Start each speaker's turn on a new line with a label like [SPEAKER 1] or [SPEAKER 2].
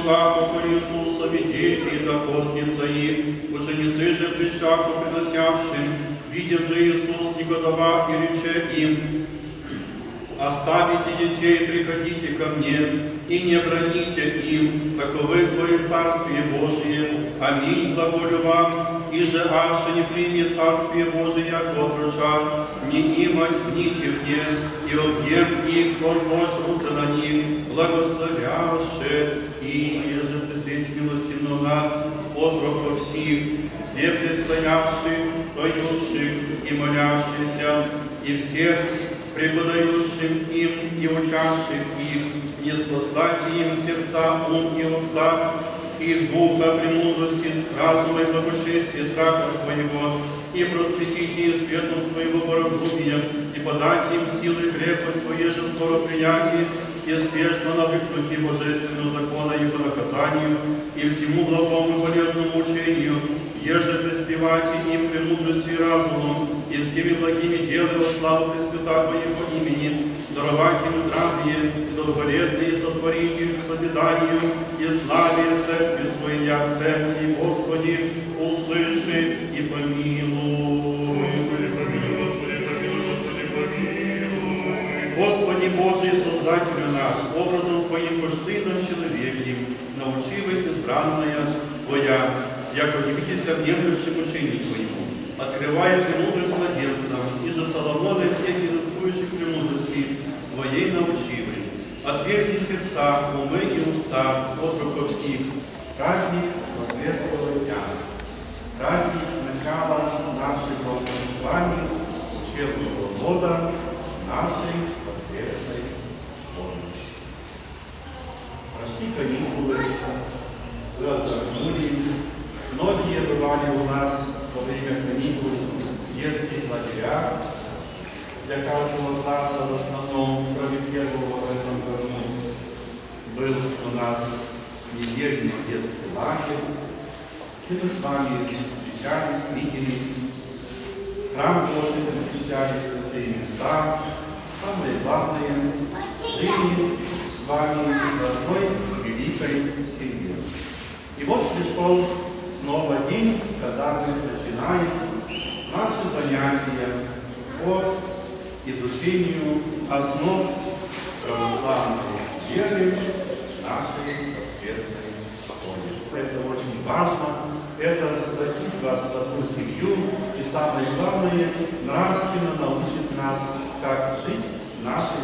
[SPEAKER 1] пришла к Иисусу, дети, да постница их, ученицы же пришла к приносявшим, видев же Иисус негодовал и рече им: оставите детей, приходите ко мне, и не браните им, таковы Твое Царствие Божие. Аминь, глаголю вам. И же аше не примет Царствие Божие, як отрочат, не имать вните мне, и объем их возможился на них, благословяше, и еже презреть милости много, отроков всех, где предстоявших, поющих и молящихся, и всех преподающим им и учащих их, не спаслать им сердца, ум и уста, и духа премудрости, разума и благочестия, страха своего, и просветить их светом своего поразумия, и подать им силы крепость своей же скоро приятие, и спешно навыкнуть им божественного закона его наказанию, и всему благому и полезному учению, еже преспевайте им премудростью и разумом, и всеми благими делами во славу Пресвятаго Его имени, даровать им здравие, долголетные сотворить их к созиданию и славе Церкви Своей, як Церкви, Господи, услыши и помилуй.
[SPEAKER 2] Господи, помилуй, Господи, помилуй, Господи, помилуй.
[SPEAKER 1] Господи Божий, Создателю наш, образом Твоим пошлином человеке, научи вы избранная Твоя, яко явитеся внемлющим учению Твоему, открывая премудрость младенца, и же Соломона и всех изыскующих премудрости Твоей научивы. Отверзи сердца, умы и уста, отроков всех. Праздник воскресного дня. Праздник начала нашего с вами учебного года, нашей воскресной школы. Прошли каникулы, вы отдохнули. Многие бывали у нас во время каникул в детских лагерях. Для каждого класса, в основном, кроме первого в этом году, был у нас недельный детский лагерь. И мы с вами встречались, виделись, храм Божий посвящали, святые места. Самое главное, жили с вами в одной великой семье. И вот пришел снова день, когда мы начинаем наши занятия по изучению основ православной веры нашей воскресной школы. Это очень важно, это сплотит вас в одну семью, и самое главное, нравственно научит нас, как жить в нашей